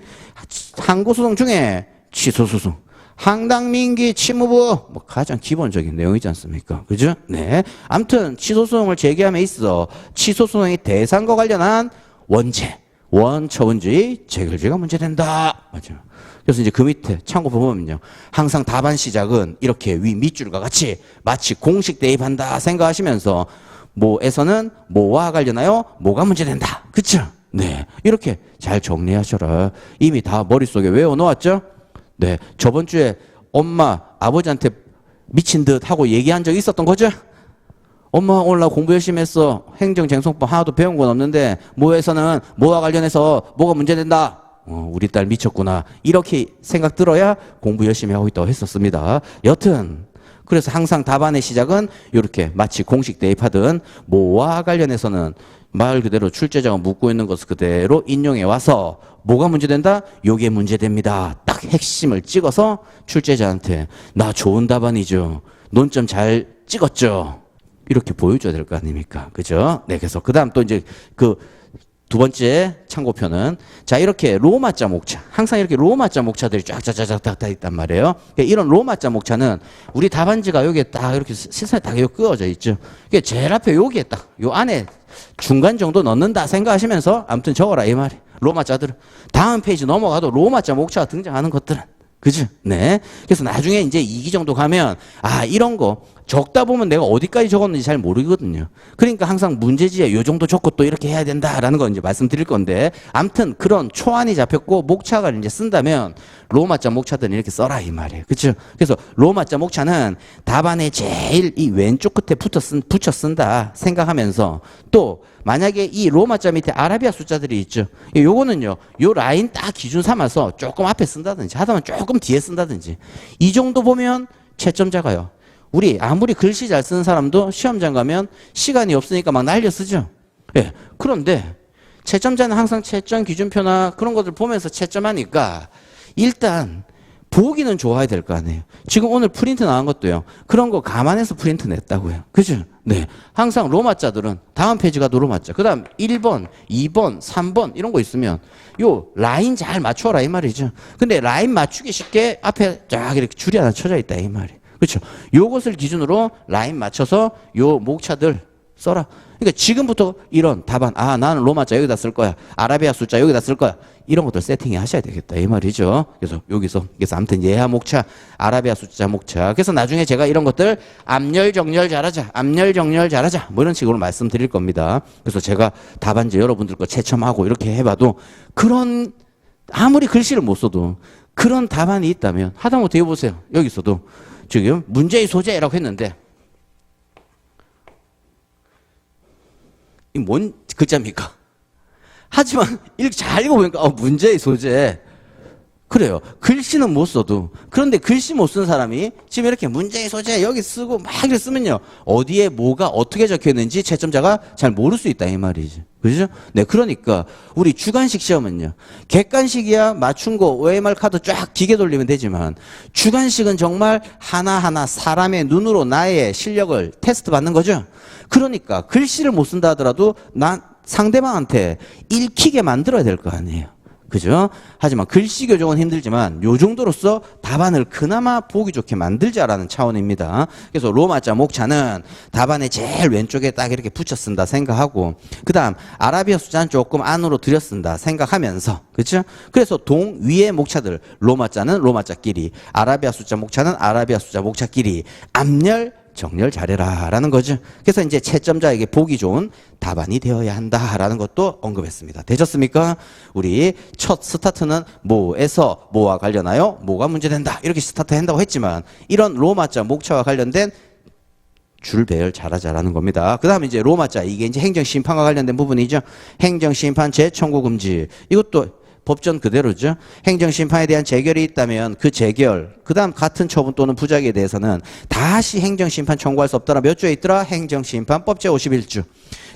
항고소송 중에 취소소송, 항당민기 치무부, 뭐 가장 기본적인 내용이지 않습니까? 그죠? 네. 아무튼 취소소송을 제기함에 있어 취소소송의 대상과 관련한 원죄, 원처분주의, 재결제가 문제된다. 맞죠? 그래서 이제 그 밑에 참고 보면요. 항상 답안 시작은 이렇게 위 밑줄과 같이 마치 공식 대입한다 생각하시면서 뭐에서는 뭐와 관련하여 뭐가 문제된다. 그쵸? 네. 이렇게 잘 정리하셔라. 이미 다 머릿속에 외워놓았죠? 네. 저번 주에 엄마, 아버지한테 미친 듯 하고 얘기한 적 있었던 거죠? 엄마 오늘 나 공부 열심히 했어. 행정쟁송법 하나도 배운 건 없는데 뭐에서는 뭐와 관련해서 뭐가 문제된다. 우리 딸 미쳤구나. 이렇게 생각 들어야 공부 열심히 하고 있다고 했었습니다. 여튼 그래서 항상 답안의 시작은 이렇게 마치 공식 대입하든 뭐와 관련해서는 말 그대로 출제자가 묻고 있는 것을 그대로 인용해 와서 뭐가 문제된다? 요게 문제됩니다. 딱 핵심을 찍어서 출제자한테 나 좋은 답안이죠. 논점 잘 찍었죠. 이렇게 보여줘야 될 거 아닙니까? 그죠? 네, 그래서 그 다음 또 이제 그 두 번째 참고표는 자, 이렇게 로마자 목차. 항상 이렇게 로마자 목차들이 쫙쫙쫙쫙 있단 말이에요. 그러니까 이런 로마자 목차는 우리 답안지가 여기에 딱 이렇게 실선에 딱 끄어져 있죠. 그게 제일 앞에 여기에 딱, 요 안에 중간 정도 넣는다 생각하시면서 아무튼 적어라, 이 말이. 로마자들은. 다음 페이지 넘어가도 로마자 목차가 등장하는 것들은. 그죠? 네. 그래서 나중에 이제 2기 정도 가면, 아, 이런 거 적다 보면 내가 어디까지 적었는지 잘 모르거든요. 그러니까 항상 문제지에 요 정도 적고 또 이렇게 해야 된다라는 거 이제 말씀드릴 건데, 암튼 그런 초안이 잡혔고 목차가 이제 쓴다면 로마자 목차들은 이렇게 써라, 이 말이에요. 그죠? 그래서 로마자 목차는 답안에 제일 이 왼쪽 끝에 붙여 쓴다 생각하면서 또 만약에 이 로마자 밑에 아라비아 숫자들이 있죠. 요거는요, 요 라인 딱 기준 삼아서 조금 앞에 쓴다든지 하다만 조금 뒤에 쓴다든지 이 정도 보면 채점자가요. 우리 아무리 글씨 잘 쓰는 사람도 시험장 가면 시간이 없으니까 막 날려 쓰죠. 예. 그런데 채점자는 항상 채점 기준표나 그런 것들 보면서 채점하니까 일단 보기는 좋아야 될 거 아니에요. 지금 오늘 프린트 나온 것도요. 그런 거 감안해서 프린트 냈다고요. 그죠? 네. 항상 로마자들은 다음 페이지 가도 로마자. 그 다음 1번, 2번, 3번 이런 거 있으면 요 라인 잘 맞춰라 이 말이죠. 근데 라인 맞추기 쉽게 앞에 쫙 이렇게 줄이 하나 쳐져 있다 이 말이에요. 그렇죠? 요것을 기준으로 라인 맞춰서 요 목차들 써라. 그러니까 지금부터 이런 답안, 아, 나는 로마자 여기다 쓸 거야. 아라비아 숫자 여기다 쓸 거야. 이런 것들 세팅해 하셔야 되겠다. 이 말이죠. 그래서 그래서 아무튼 예하 목차, 아라비아 숫자 목차. 그래서 나중에 제가 이런 것들 암열, 정렬 잘하자. 암열, 정렬 잘하자. 뭐 이런 식으로 말씀드릴 겁니다. 그래서 제가 답안지 여러분들 거 채점하고 이렇게 해봐도 그런, 아무리 글씨를 못 써도 그런 답안이 있다면 하다못해 해보세요. 여기서도 지금 문제의 소재라고 했는데 이 뭔 글자입니까? 하지만 이렇게 잘 읽어보니까 문제의 소재. 그래요. 글씨는 못 써도. 그런데 글씨 못 쓴 사람이 지금 이렇게 문제의 소재 여기 쓰고 막 이렇게 쓰면요. 어디에 뭐가 어떻게 적혀 있는지 채점자가 잘 모를 수 있다 이 말이지. 그죠? 네, 그러니까 우리 주관식 시험은요. 객관식이야 맞춘 거 OMR 카드 쫙 기계 돌리면 되지만 주관식은 정말 하나하나 사람의 눈으로 나의 실력을 테스트 받는 거죠. 그러니까 글씨를 못 쓴다 하더라도 난 상대방한테 읽히게 만들어야 될 거 아니에요. 그죠? 하지만 글씨 교정은 힘들지만 요 정도로서 답안을 그나마 보기 좋게 만들자라는 차원입니다. 그래서 로마자 목차는 답안의 제일 왼쪽에 딱 이렇게 붙여 쓴다 생각하고 그 다음 아라비아 숫자는 조금 안으로 들여 쓴다 생각하면서 그렇죠? 그래서 동 위의 목차들 로마자는 로마자끼리 아라비아 숫자 목차는 아라비아 숫자 목차끼리 앞열 정렬 잘해라 라는 거죠. 그래서 이제 채점자에게 보기 좋은 답안이 되어야 한다라는 것도 언급했습니다. 되셨습니까? 우리 첫 스타트는 뭐에서 뭐와 관련하여 뭐가 문제된다 이렇게 스타트 한다고 했지만 이런 로마자 목차와 관련된 줄 배열 잘하자라는 겁니다. 그 다음에 이제 로마자 이게 이제 행정심판과 관련된 부분이죠. 행정심판 재청구 금지 이것도 법전 그대로죠. 행정심판에 대한 재결이 있다면 그 재결, 그 다음 같은 처분 또는 부작위에 대해서는 다시 행정심판 청구할 수 없더라. 몇 조에 있더라? 행정심판법 제51조.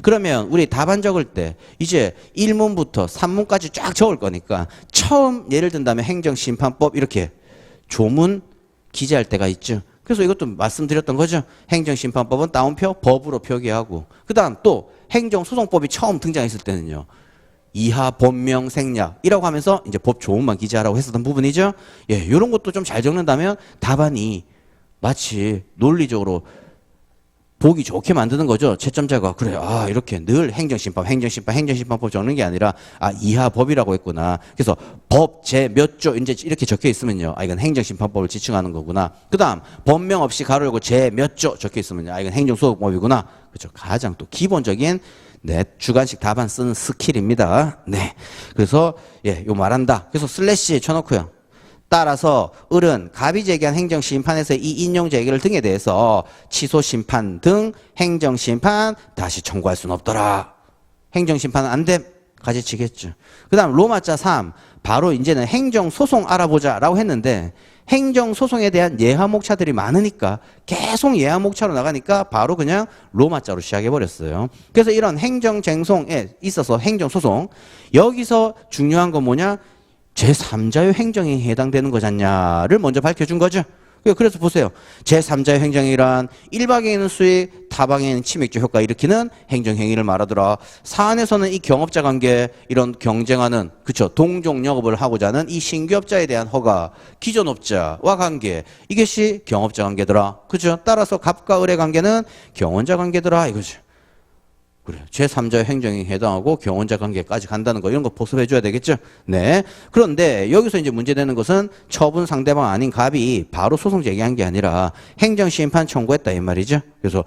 그러면 우리 답안 적을 때 이제 1문부터 3문까지 쫙 적을 거니까 처음 예를 든다면 행정심판법 이렇게 조문 기재할 때가 있죠. 그래서 이것도 말씀드렸던 거죠. 행정심판법은 따옴표 법으로 표기하고 그 다음 또 행정소송법이 처음 등장했을 때는요. 이하 본명 생략이라고 하면서 이제 법 조문만 기재하라고 했었던 부분이죠. 예, 이런 것도 좀 잘 적는다면 답안이 마치 논리적으로 보기 좋게 만드는 거죠. 채점자가 그래 이렇게 늘 행정심판법 적는 게 아니라 이하 법이라고 했구나. 그래서 법 제 몇 조 이제 이렇게 적혀 있으면요. 이건 행정심판법을 지칭하는 거구나. 그다음 법명 없이 가로 열고 제 몇 조 적혀 있으면요. 이건 행정소송법이구나. 그렇죠. 가장 또 기본적인 주관식 답안 쓰는 스킬입니다. 네. 그래서 요 말한다. 그래서 슬래시 쳐놓고요. 따라서 을은 갑이 제기한 행정심판에서 이 인용 제기를 등에 대해서 취소심판 등 행정심판 다시 청구할 수는 없더라. 행정심판은 안 됨. 가지치겠죠. 그 다음 로마자 3 바로 이제는 행정소송 알아보자라고 했는데 행정소송에 대한 예하목차들이 많으니까 계속 예하목차로 나가니까 바로 그냥 로마자로 시작해버렸어요. 그래서 이런 행정쟁송에 있어서 행정소송 여기서 중요한 건 뭐냐? 제3자의 행정에 해당되는 거잖냐를 먼저 밝혀준 거죠. 그래서 보세요. 제3자의 행정이란 일방에는 수익, 타방에는 침해적 효과 일으키는 행정행위를 말하더라. 사안에서는 이 경업자 관계, 이런 경쟁하는, 그쵸, 동종 영업을 하고자 하는 이 신규업자에 대한 허가, 기존업자와 관계, 이것이 경업자 관계더라. 그죠? 따라서 갑과 을의 관계는 경원자 관계더라. 이거죠. 그래. 제3자의 행정에 해당하고 경원자 관계까지 간다는 거 이런 거 복습해 줘야 되겠죠? 네. 그런데 여기서 이제 문제되는 것은 처분 상대방 아닌 갑이 바로 소송 제기한 게 아니라 행정심판 청구했다 이 말이죠. 그래서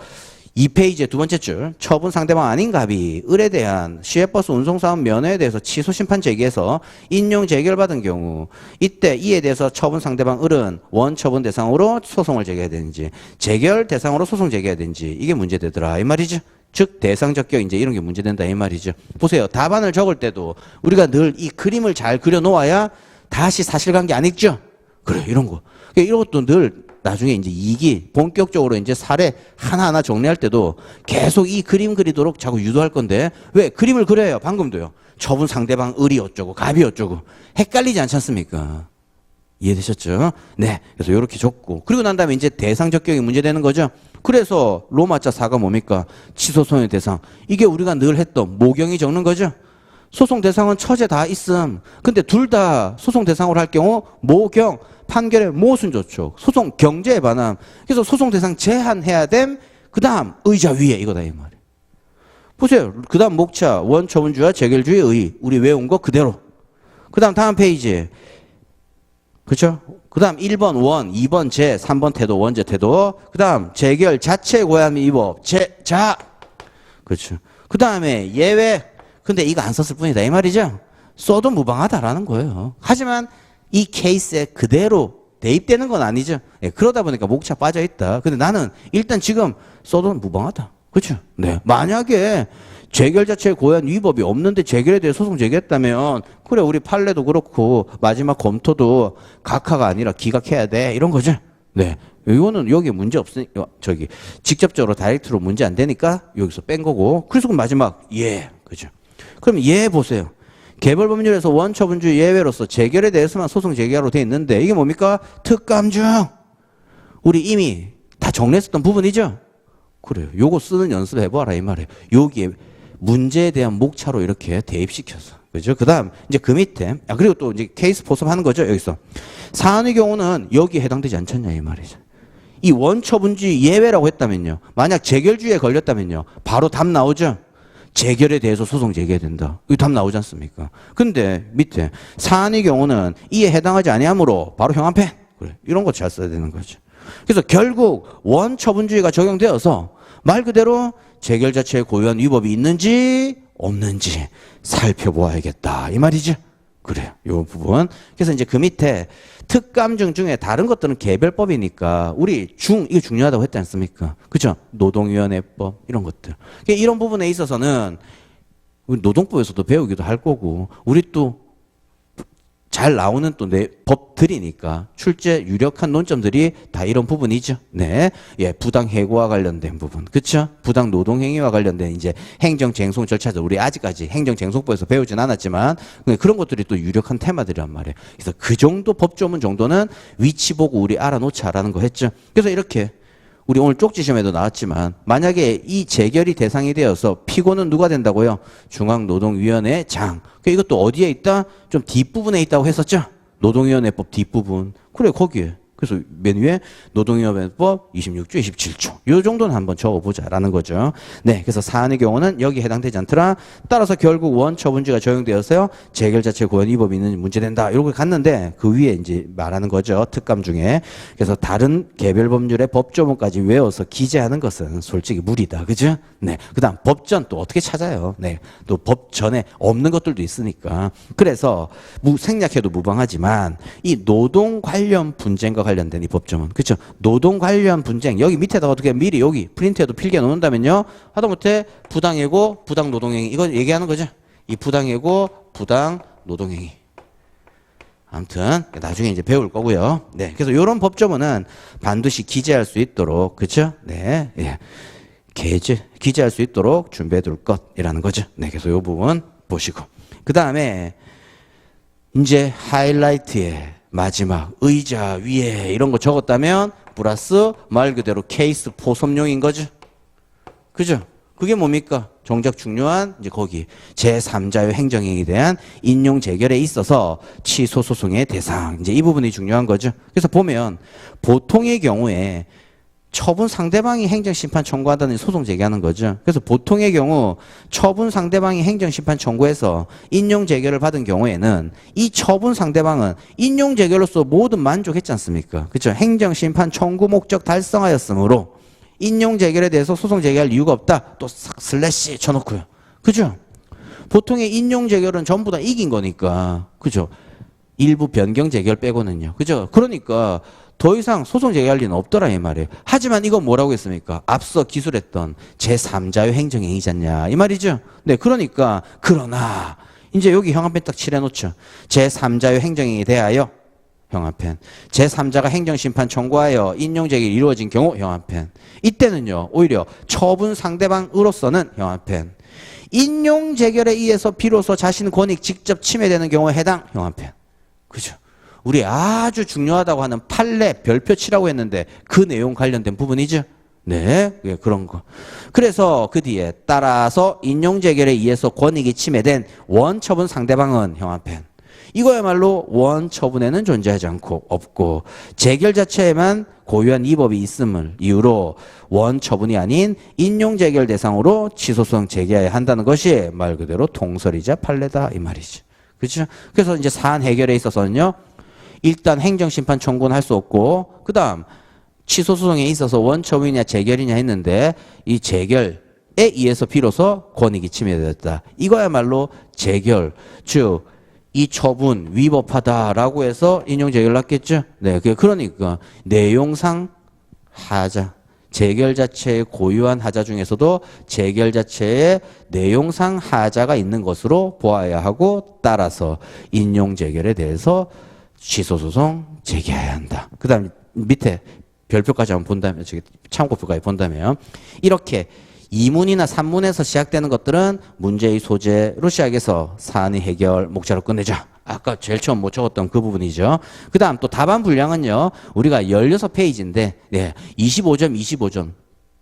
2페이지의 두 번째 줄 처분 상대방 아닌 갑이 을에 대한 시외버스 운송사업 면허에 대해서 취소심판 제기해서 인용 재결받은 경우 이때 이에 대해서 처분 상대방 을은 원처분 대상으로 소송을 제기해야 되는지 재결 대상으로 소송 제기해야 되는지 이게 문제되더라 이 말이죠. 즉 대상적격 이제 이런 게 문제된다 이 말이죠. 보세요. 답안을 적을 때도 우리가 늘 이 그림을 잘 그려 놓아야 다시 사실관계 안 읽죠. 그래 이런 거. 이런 것도 늘 나중에 이제 이기 본격적으로 이제 사례 하나하나 정리할 때도 계속 이 그림 그리도록 자꾸 유도할 건데 왜 그림을 그려요? 방금도요. 처분 상대방 을이 어쩌고 갑이 어쩌고 헷갈리지 않지 않습니까? 이해되셨죠? 네. 그래서 이렇게 적고 그리고 난 다음에 이제 대상적격이 문제되는 거죠. 그래서 로마자 4가 뭡니까? 취소소송의 대상. 이게 우리가 늘 했던 모경이 적는 거죠. 소송 대상은 처제 다 있음. 근데 둘 다 소송 대상으로 할 경우 모경, 판결의 모순조촉, 소송 경제에 반함. 그래서 소송 대상 제한해야 됨. 그 다음 의자 위에 이거다 이 말이에요. 보세요. 그 다음 목차, 원처분주와 재결주의 의. 우리 외운 거 그대로. 그 다음 페이지. 그렇죠? 그 다음 1번 원, 2번 제, 3번 태도, 원제 태도. 그 다음 재결 자체 고함 위법, 자. 그렇죠. 그 다음에 예외. 근데 이거 안 썼을 뿐이다. 이 말이죠. 써도 무방하다라는 거예요. 하지만 이 케이스에 그대로 대입되는 건 아니죠. 예, 그러다 보니까 목차 빠져 있다. 근데 나는 일단 지금 써도 무방하다. 그렇죠? 네. 만약에 재결 자체에 고한 위법이 없는데 재결에 대해 소송 제기했다면 그래 우리 판례도 그렇고 마지막 검토도 각하가 아니라 기각해야 돼 이런 거죠. 네, 이거는 여기 문제 없으니까 저기 직접적으로 다이렉트로 문제 안 되니까 여기서 뺀 거고 그래서 마지막 그죠. 그럼 보세요. 개벌법률에서 원처분주의 예외로서 재결에 대해서만 소송 제기하로 돼 있는데 이게 뭡니까? 특감 중 우리 이미 다 정리했었던 부분이죠. 그래요. 요거 쓰는 연습 해봐라 이 말이에요. 여기에 문제에 대한 목차로 이렇게 대입시켜서. 그죠? 그 다음, 이제 그 밑에, 그리고 또 이제 케이스 포섭하는 거죠, 여기서. 사안의 경우는 여기에 해당되지 않잖냐, 이 말이죠. 이 원처분주의 예외라고 했다면요. 만약 재결주의에 걸렸다면요. 바로 답 나오죠? 재결에 대해서 소송 제기해야 된다. 이거 답 나오지 않습니까? 근데 밑에, 사안의 경우는 이에 해당하지 아니하므로 바로 형한패. 그래. 이런 거 잘 써야 되는 거죠. 그래서 결국 원처분주의가 적용되어서 말 그대로 재결 자체에 고유한 위법이 있는지 없는지 살펴보아야겠다 이 말이죠. 그래요. 이 부분. 그래서 이제 그 밑에 특감증 중에 다른 것들은 개별법이니까 우리 이거 중요하다고 했지 않습니까? 그죠? 노동위원회법 이런 것들. 그러니까 이런 부분에 있어서는 우리 노동법에서도 배우기도 할 거고 우리 또 잘 나오는 또 법들이니까 출제 유력한 논점들이 다 이런 부분이죠. 네. 예, 부당 해고와 관련된 부분. 그쵸? 부당 노동 행위와 관련된 이제 행정 쟁송 절차들 우리 아직까지 행정 쟁송법에서 배우진 않았지만 그런 것들이 또 유력한 테마들이란 말이에요. 그래서 그 정도 법조문 정도는 위치 보고 우리 알아놓자라는 거 했죠. 그래서 이렇게 우리 오늘 쪽지 시험에도 나왔지만 만약에 이 재결이 대상이 되어서 피고는 누가 된다고요? 중앙노동위원회 장. 이것도 어디에 있다? 좀 뒷부분에 있다고 했었죠? 노동위원회법 뒷부분. 그래 거기에. 그래서 맨 위에 노동위원회법 26조, 27조. 요 정도는 한번 적어보자라는 거죠. 네, 그래서 사안의 경우는 여기에 해당되지 않더라. 따라서 결국 원처분지가 적용되어서요. 재결 자체 고연 위법이 있는 문제된다. 이렇게 갔는데 그 위에 이제 말하는 거죠. 특감 중에. 그래서 다른 개별 법률의 법조문까지 외워서 기재하는 것은 솔직히 무리다. 그죠? 네. 그 다음 법전 또 어떻게 찾아요? 네. 또 법전에 없는 것들도 있으니까. 그래서 생략해도 무방하지만 이 노동 관련 분쟁과 관련된 이 법조문. 그렇죠? 노동 관련 분쟁. 여기 밑에다가 어떻게 미리 여기 프린트해도 필기해 놓는다면요. 하다못해 부당해고 부당 노동행위. 이거 얘기하는 거죠. 이 부당해고 부당 노동행위. 아무튼 나중에 이제 배울 거고요. 네. 그래서 이런 법조문은 반드시 기재할 수 있도록 그렇죠? 네. 예. 기재할 수 있도록 준비해 둘 것이라는 거죠. 네. 그래서 이 부분 보시고. 그다음에 이제 하이라이트에 마지막 의자 위에 이런 거 적었다면 플러스 말 그대로 케이스 포섭용인 거죠. 그죠? 그게 뭡니까? 정작 중요한 이제 거기 제3자의 행정행위에 대한 인용 재결에 있어서 취소 소송의 대상. 이제 이 부분이 중요한 거죠. 그래서 보면 보통의 경우에 처분 상대방이 행정심판 청구하다는 소송 제기하는 거죠. 그래서 보통의 경우 처분 상대방이 행정심판 청구해서 인용 재결을 받은 경우에는 이 처분 상대방은 인용 재결로서 모든 만족했지 않습니까? 그렇죠? 행정심판 청구 목적 달성하였으므로 인용 재결에 대해서 소송 제기할 이유가 없다. 또 싹 슬래시 쳐놓고요. 그죠? 보통의 인용 재결은 전부 다 이긴 거니까. 그죠? 일부 변경 재결 빼고는요. 그죠? 그러니까 더 이상 소송 제기할 리는 없더라 이 말이에요. 하지만 이건 뭐라고 했습니까? 앞서 기술했던 제3자의 행정행위잖냐 이 말이죠. 네, 그러니까 그러나 이제 여기 형한펜 딱 칠해놓죠. 제3자의 행정행위에 대하여 형한펜. 제3자가 행정심판 청구하여 인용재결이 이루어진 경우 형한펜. 이때는요 오히려 처분 상대방으로서는 형한펜. 인용재결에 의해서 비로소 자신 권익 직접 침해되는 경우에 해당 형한펜. 그죠? 우리 아주 중요하다고 하는 판례 별표 치라고 했는데 그 내용 관련된 부분이죠. 네, 예, 그런 거. 그래서 그 뒤에 따라서 인용재결에 의해서 권익이 침해된 원처분 상대방은 형한펜. 이거야말로 원처분에는 존재하지 않고 없고 재결 자체에만 고유한 위법이 있음을 이유로 원처분이 아닌 인용재결 대상으로 취소소송 제기해야 한다는 것이 말 그대로 통설이자 판례다 이 말이죠. 그렇죠? 그래서 이제 사안 해결에 있어서는요. 일단 행정심판 청구는 할 수 없고 그다음 취소소송에 있어서 원처분이냐 재결이냐 했는데 이 재결에 의해서 비로소 권익이 침해되었다. 이거야말로 재결, 즉 이 처분 위법하다라고 해서 인용재결 났겠죠. 네, 그러니까 내용상 하자. 재결 자체의 고유한 하자 중에서도 재결 자체에 내용상 하자가 있는 것으로 보아야 하고 따라서 인용재결에 대해서 취소소송 제기해야 한다. 그 다음 밑에 별표까지 한번 본다면, 참고표까지 본다면 이렇게 2문이나 3문에서 시작되는 것들은 문제의 소재로 시작해서 사안의 해결 목차로 끝내자. 아까 제일 처음 못 적었던 그 부분이죠. 그 다음 또 답안 분량은요. 우리가 16페이지인데 25점, 25점.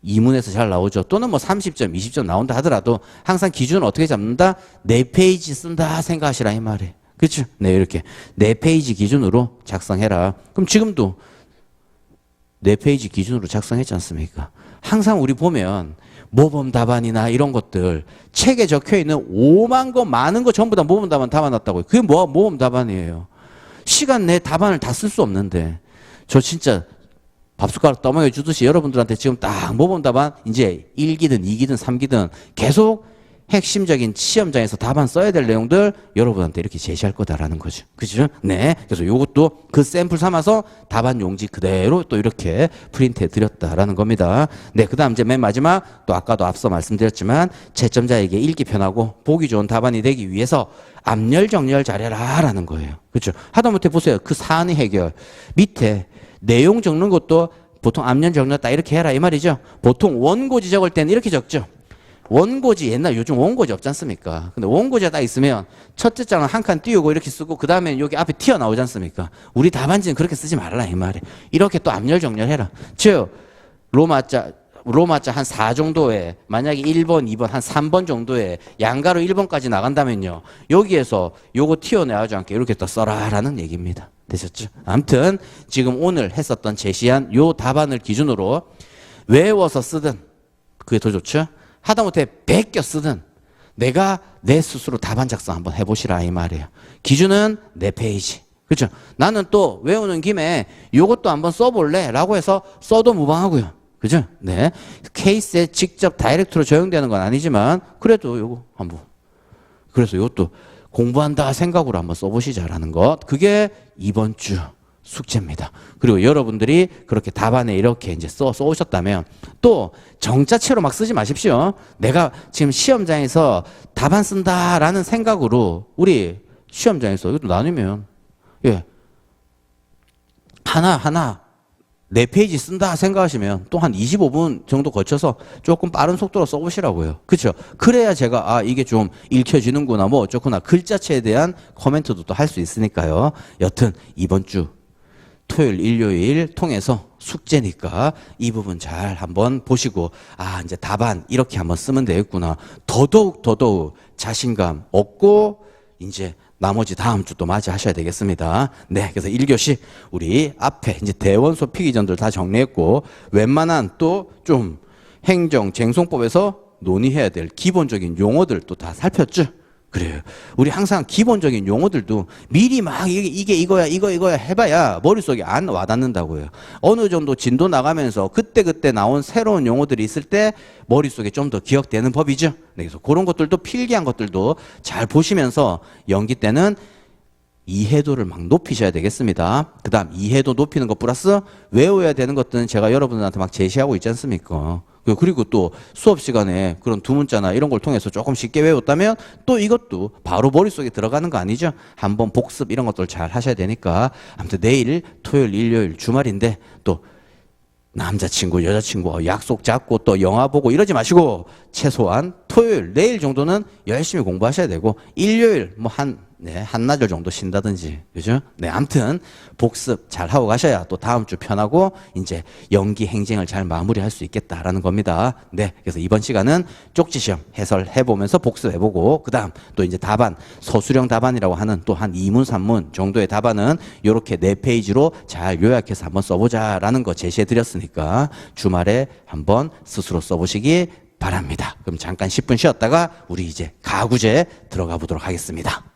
2문에서 잘 나오죠. 또는 뭐 30점, 20점 나온다 하더라도 항상 기준을 어떻게 잡는다? 4페이지 쓴다 생각하시라 이 말이에요. 그렇죠? 네, 이렇게 4페이지 기준으로 작성해라. 그럼 지금도 4페이지 기준으로 작성했지 않습니까? 항상 우리 보면 모범 답안이나 이런 것들 책에 적혀 있는 5만 거 많은 거 전부 다 모범 답안 담아놨다고요. 그게 뭐 모범 답안이에요. 시간 내 답안을 다 쓸 수 없는데 저 진짜 밥숟가락 떠먹여 주듯이 여러분들한테 지금 딱 모범 답안 이제 1기든 2기든 3기든 계속 핵심적인 시험장에서 답안 써야 될 내용들 여러분한테 이렇게 제시할 거다라는 거죠. 그죠? 네. 그래서 요것도 그 샘플 삼아서 답안 용지 그대로 또 이렇게 프린트해 드렸다라는 겁니다. 네. 그 다음 이제 맨 마지막 또 아까도 앞서 말씀드렸지만 채점자에게 읽기 편하고 보기 좋은 답안이 되기 위해서 앞열 정렬 잘해라 라는 거예요. 그렇죠? 하다못해 보세요. 그 사안의 해결 밑에 내용 적는 것도 보통 앞열 정렬 딱 이렇게 해라 이 말이죠. 보통 원고지 적을 때는 이렇게 적죠. 원고지 옛날 요즘 원고지 없지 않습니까? 근데 원고지가 딱 있으면 첫째 장은 한 칸 띄우고 이렇게 쓰고 그 다음에 여기 앞에 튀어나오지 않습니까? 우리 답안지는 그렇게 쓰지 말라 이 말이에요. 이렇게 또 앞열 정렬해라. 즉 로마자 한 4 정도에 만약에 1번, 2번, 한 3번 정도에 양가로 1번까지 나간다면요. 여기에서 요거 튀어나오지 않게 이렇게 또 써라라는 얘기입니다. 되셨죠? 아무튼 지금 오늘 했었던 제시한 요 답안을 기준으로 외워서 쓰든 그게 더 좋죠? 하다못해 베껴 쓰든 내가 내 스스로 답안 작성 한번 해보시라 이 말이에요. 기준은 4페이지. 그렇죠? 나는 또 외우는 김에 요것도 한번 써볼래 라고 해서 써도 무방하고요. 그죠? 네. 케이스에 직접 다이렉트로 적용되는 건 아니지만 그래도 요거 한번 그래서 요것도 공부한다 생각으로 한번 써보시자라는 것. 그게 이번 주 숙제입니다. 그리고 여러분들이 그렇게 답안에 이렇게 이제 써오셨다면 또 정자체로 막 쓰지 마십시오. 내가 지금 시험장에서 답안 쓴다라는 생각으로 우리 시험장에서 이것도 나누면 예 하나 4페이지 쓴다 생각하시면 또 한 25분 정도 거쳐서 조금 빠른 속도로 써보시라고요. 그렇죠? 그래야 제가 이게 좀 읽혀지는구나 뭐 어쩌구나 글자체에 대한 코멘트도 또 할 수 있으니까요. 여튼 이번 주 토요일, 일요일 통해서 숙제니까 이 부분 잘 한번 보시고 이제 답안 이렇게 한번 쓰면 되겠구나. 더더욱 자신감 얻고 이제 나머지 다음 주 또 맞이하셔야 되겠습니다. 네, 그래서 1교시 우리 앞에 이제 대원소 피기전들 다 정리했고 웬만한 또 좀 행정 쟁송법에서 논의해야 될 기본적인 용어들 또 다 살폈죠. 그래요. 우리 항상 기본적인 용어들도 미리 막 이게 이거야 해봐야 머릿속에 안 와닿는다고요. 어느 정도 진도 나가면서 그때 나온 새로운 용어들이 있을 때 머릿속에 좀 더 기억되는 법이죠. 네, 그래서 그런 것들도 필기한 것들도 잘 보시면서 연기 때는 이해도를 막 높이셔야 되겠습니다. 그 다음 이해도 높이는 것 플러스 외워야 되는 것들은 제가 여러분들한테 막 제시하고 있지 않습니까? 그리고 또 수업 시간에 그런 두 문자나 이런 걸 통해서 조금 쉽게 외웠다면 또 이것도 바로 머릿속에 들어가는 거 아니죠? 한번 복습 이런 것들 잘 하셔야 되니까 아무튼 내일 토요일, 일요일 주말인데 또 남자친구, 여자친구 약속 잡고 또 영화 보고 이러지 마시고 최소한 토요일, 내일 정도는 열심히 공부하셔야 되고 일요일 한나절 정도 쉰다든지 그죠? 네, 아무튼 복습 잘 하고 가셔야 또 다음 주 편하고 이제 연기 행쟁을 잘 마무리할 수 있겠다라는 겁니다. 네, 그래서 이번 시간은 쪽지 시험 해설해 보면서 복습해 보고 그다음 또 이제 답안 서술형 답안이라고 하는 또 한 2문 3문 정도의 답안은 이렇게 4페이지로 잘 요약해서 한번 써보자라는 거 제시해 드렸으니까 주말에 한번 스스로 써보시기 바랍니다. 그럼 잠깐 10분 쉬었다가 우리 이제 가구제 들어가 보도록 하겠습니다.